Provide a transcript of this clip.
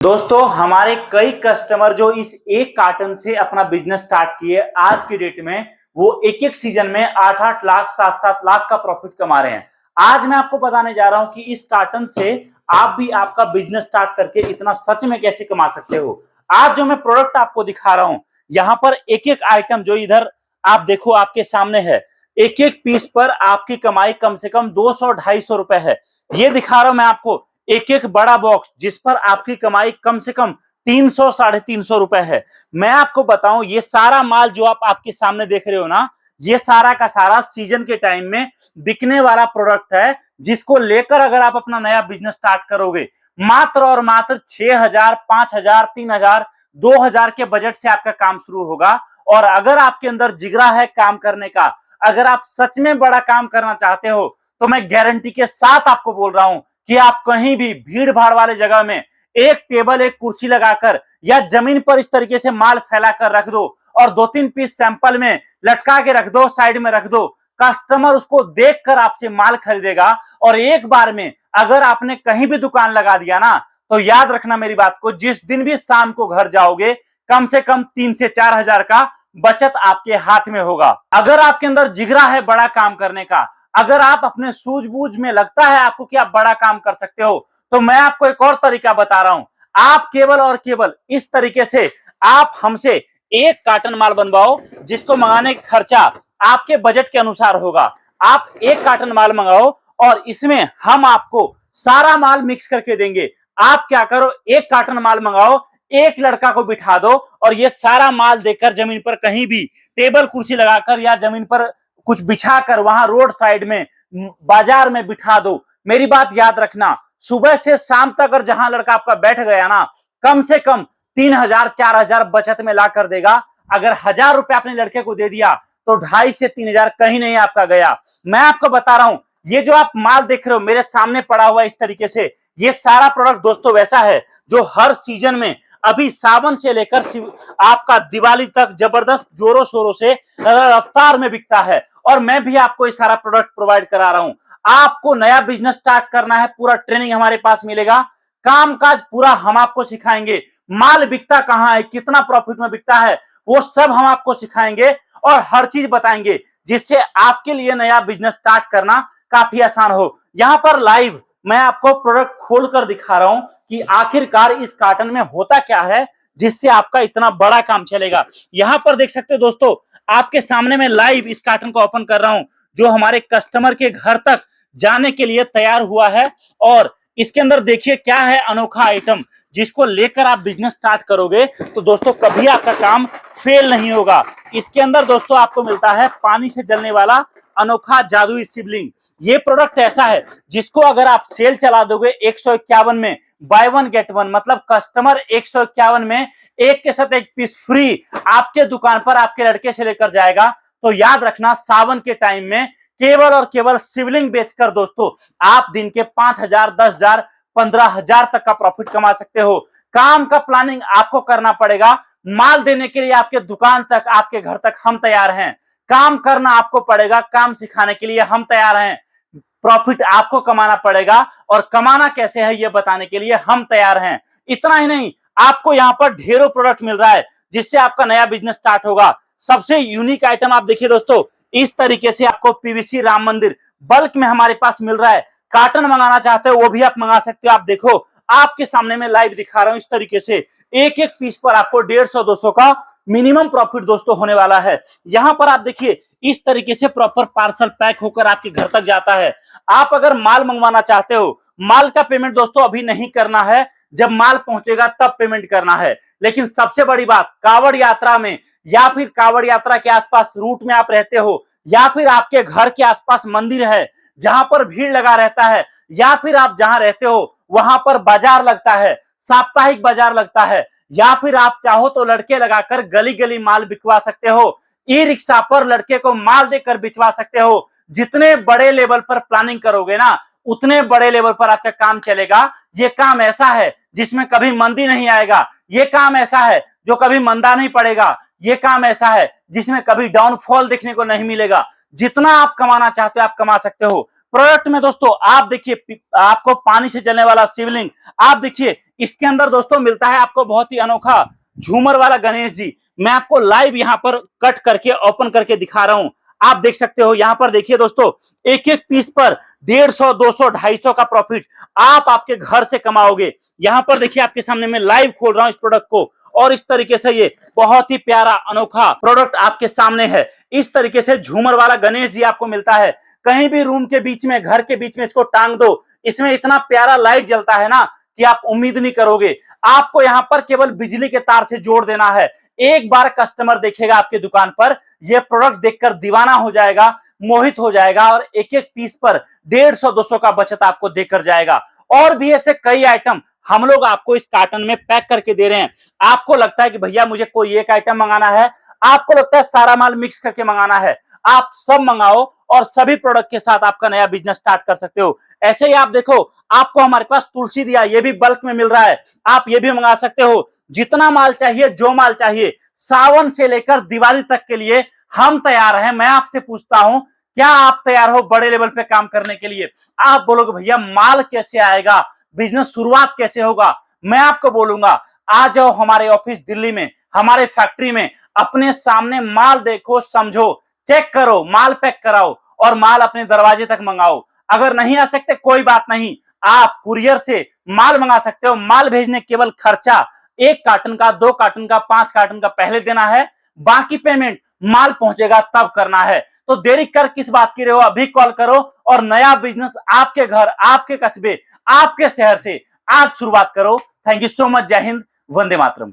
दोस्तों हमारे कई कस्टमर जो इस एक कार्टन से अपना बिजनेस स्टार्ट किए, आज की डेट में वो एक एक सीजन में 8-8 लाख 7-7 लाख का प्रॉफिट कमा रहे हैं। आज मैं आपको बताने जा रहा हूं कि इस कार्टन से आप भी आपका बिजनेस स्टार्ट करके इतना सच में कैसे कमा सकते हो। आज जो मैं प्रोडक्ट आपको दिखा रहा हूं, यहाँ पर एक एक आइटम जो इधर आप देखो आपके सामने है, एक एक पीस पर आपकी कमाई कम से कम 200-250 रुपए है। ये दिखा रहा हूं मैं आपको एक एक बड़ा बॉक्स जिस पर आपकी कमाई कम से कम 300-350 रुपए है। मैं आपको बताऊं, ये सारा माल जो आप आपके सामने देख रहे हो ना, ये सारा का सारा सीजन के टाइम में बिकने वाला प्रोडक्ट है, जिसको लेकर अगर आप अपना नया बिजनेस स्टार्ट करोगे, मात्र और मात्र 6,000, 5,000, 3,000, 2,000 के बजट से आपका काम शुरू होगा। और अगर आपके अंदर जिगरा है काम करने का, अगर आप सच में बड़ा काम करना चाहते हो, तो मैं गारंटी के साथ आपको बोल रहा हूं कि आप कहीं भी भीड़ भाड़ वाले जगह में एक टेबल एक कुर्सी लगाकर या जमीन पर इस तरीके से माल फैलाकर रख दो और 2-3 पीस सैंपल में लटका के रख दो, साइड में रख दो। कस्टमर उसको देखकर आपसे माल खरीदेगा। और एक बार में अगर आपने कहीं भी दुकान लगा दिया ना, तो याद रखना मेरी बात को, जिस दिन भी शाम को घर जाओगे, कम से कम 3 से 4 हजार का बचत आपके हाथ में होगा। अगर आपके अंदर जिगरा है बड़ा काम करने का, अगर आप अपने सूझबूझ में लगता है आपको कि आप बड़ा काम कर सकते हो, तो मैं आपको एक और तरीका बता रहा हूं। आप केवल और केवल इस तरीके से आप हमसे एक कार्टन माल बनवाओ, जिसको मंगाने का खर्चा आपके बजट के अनुसार होगा। आप एक कार्टन माल मंगाओ और इसमें हम आपको सारा माल मिक्स करके देंगे। आप क्या करो, एक कार्टन माल मंगाओ, एक लड़का को बिठा दो और ये सारा माल देकर जमीन पर कहीं भी टेबल कुर्सी लगाकर या जमीन पर कुछ बिछाकर वहां रोड साइड में बाजार में बिठा दो। मेरी बात याद रखना, सुबह से शाम तक अगर जहां लड़का आपका बैठ गया ना, कम से कम 3,000-4,000 बचत में ला कर देगा। अगर 1,000 रुपए अपने लड़के को दे दिया तो 2,500 से 3,000 कहीं नहीं आपका गया। मैं आपको बता रहा हूं, ये जो आप माल देख रहे हो मेरे सामने पड़ा हुआ इस तरीके से, ये सारा प्रोडक्ट दोस्तों वैसा है जो हर सीजन में, अभी सावन से लेकर आपका दिवाली तक जबरदस्त जोरों शोरों से रफ्तार में बिकता है। और मैं भी आपको ये सारा प्रोडक्ट प्रोवाइड करा रहा हूं। आपको नया बिजनेस स्टार्ट करना है, पूरा ट्रेनिंग हमारे पास मिलेगा, काम काज पूरा हम आपको सिखाएंगे। माल बिकता कहां है, कितना प्रॉफिट में बिकता है, वो सब हम आपको सिखाएंगे और हर चीज बताएंगे, जिससे आपके लिए नया बिजनेस स्टार्ट करना काफी आसान हो। यहां पर लाइव मैं आपको प्रोडक्ट खोलकर दिखा रहा हूं कि आखिरकार इस कार्टन में होता क्या है, जिससे आपका इतना बड़ा काम चलेगा। यहां पर देख सकते हो दोस्तों, आपके सामने मैं लाइव इस कार्टन को ओपन कर रहा हूं, जो हमारे कस्टमर के घर तक जाने के लिए तैयार हुआ है। और इसके अंदर देखिए क्या है, अनोखा आइटम, जिसको लेकर आप बिजनेस स्टार्ट करोगे तो दोस्तों कभी आपका काम फेल नहीं होगा। इसके अंदर दोस्तों आपको मिलता है पानी से जलने वाला अनोखा जादुई शिवलिंग। ये प्रोडक्ट ऐसा है जिसको अगर आप सेल चला दोगे 151 में, बाय वन गेट वन, मतलब कस्टमर 151 में एक के साथ एक पीस फ्री आपके दुकान पर आपके लड़के से लेकर जाएगा, तो याद रखना सावन के टाइम में केवल और केवल शिवलिंग बेचकर दोस्तों आप दिन के 5,000, 10,000, 15,000 तक का प्रॉफिट कमा सकते हो। काम का प्लानिंग आपको करना पड़ेगा, माल देने के लिए आपके दुकान तक, आपके घर तक हम तैयार हैं। काम करना आपको पड़ेगा, काम सिखाने के लिए हम तैयार हैं। प्रॉफिट आपको कमाना पड़ेगा और कमाना कैसे है ये बताने के लिए हम तैयार हैं। इतना ही नहीं, आपको यहाँ पर ढेरों प्रोडक्ट मिल रहा है जिससे आपका नया बिजनेस स्टार्ट होगा। सबसे यूनिक आइटम आप देखिए दोस्तों, इस तरीके से आपको पीवीसी राम मंदिर बल्क में हमारे पास मिल रहा है। कार्टन मंगाना चाहते हो वो भी आप मंगा सकते हो। आप देखो, आपके सामने में लाइव दिखा रहा हूं, इस तरीके से एक एक पीस पर आपको 150-200 का मिनिमम प्रॉफिट दोस्तों होने वाला है। यहां पर आप देखिए इस तरीके से प्रॉपर पार्सल पैक होकर आपके घर तक जाता है। आप अगर माल मंगवाना चाहते हो, माल का पेमेंट दोस्तों अभी नहीं करना है, जब माल पहुंचेगा तब पेमेंट करना है। लेकिन सबसे बड़ी बात, कावड़ यात्रा में या फिर कावड़ यात्रा के आसपास रूट में आप रहते हो, या फिर आपके घर के आसपास मंदिर है जहां पर भीड़ लगा रहता है, या फिर आप जहां रहते हो वहां पर बाजार लगता है, साप्ताहिक बाजार लगता है, या फिर आप चाहो तो लड़के लगाकर गली गली माल बिकवा सकते हो, ई रिक्शा पर लड़के को माल देकर बिचवा सकते हो। जितने बड़े लेवल पर प्लानिंग करोगे ना, उतने बड़े लेवल पर आपका काम चलेगा। ये काम ऐसा है जिसमें कभी मंदी नहीं आएगा, ये काम ऐसा है जो कभी मंदा नहीं पड़ेगा, ये काम ऐसा है जिसमें कभी डाउनफॉल देखने को नहीं मिलेगा। जितना आप कमाना चाहते हो आप कमा सकते हो। प्रोडक्ट में दोस्तों आप देखिए, आपको पानी से जलने वाला शिवलिंग, आप देखिए इसके अंदर दोस्तों मिलता है आपको बहुत ही अनोखा झूमर वाला गणेश जी। मैं आपको लाइव यहां पर कट करके ओपन करके दिखा रहा हूं। आप देख सकते हो यहां पर, देखिए दोस्तों, एक एक पीस पर 150, 200, 250 का प्रॉफिट आप आपके घर से कमाओगे। यहां पर देखिए आपके सामने मैं लाइव खोल रहा हूं इस प्रोडक्ट को, और इस तरीके से ये बहुत ही प्यारा अनोखा प्रोडक्ट आपके सामने है। इस तरीके से झूमर वाला गणेश जी आपको मिलता है। कहीं भी रूम के बीच में, घर के बीच में इसको टांग दो, इसमें इतना प्यारा लाइट जलता है ना कि आप उम्मीद नहीं करोगे। आपको यहां पर केवल बिजली के तार से जोड़ देना है। एक बार कस्टमर देखेगा आपके दुकान पर, यह प्रोडक्ट देखकर दीवाना हो जाएगा, मोहित हो जाएगा, और एक एक पीस पर 150, 200 का बचत आपको देकर जाएगा। और भी ऐसे कई आइटम हम लोग आपको इस कार्टन में पैक करके दे रहे हैं। आपको लगता है कि भैया मुझे कोई एक आइटम मंगाना है, आपको लगता है सारा माल मिक्स करके मंगाना है, आप सब मंगाओ और सभी प्रोडक्ट के साथ आपका नया बिजनेस स्टार्ट कर सकते हो। ऐसे ही आप देखो, आपको हमारे पास तुलसी दिया, ये भी बल्क में मिल रहा है, आप ये भी मंगा सकते हो। जितना माल चाहिए, जो माल चाहिए, सावन से लेकर दिवाली तक के लिए हम तैयार हैं। मैं आपसे पूछता हूं, क्या आप तैयार हो बड़े लेवल पे काम करने के लिए? आप बोलोगे भैया माल कैसे आएगा, बिजनेस शुरुआत कैसे होगा? मैं आपको बोलूंगा, आ जाओ हमारे ऑफिस दिल्ली में, हमारे फैक्ट्री में, अपने सामने माल देखो, समझो, चेक करो, माल पैक कराओ और माल अपने दरवाजे तक मंगाओ। अगर नहीं आ सकते कोई बात नहीं, आप कुरियर से माल मंगा सकते हो। माल भेजने केवल खर्चा 1 कार्टन का, 2 कार्टन का, 5 कार्टन का पहले देना है, बाकी पेमेंट माल पहुंचेगा तब करना है। तो देरी कर किस बात की रहे हो, अभी कॉल करो और नया बिजनेस आपके घर, आपके कस्बे, आपके शहर से आज शुरुआत करो। Thank you so much. जय हिंद, वंदे मातरम।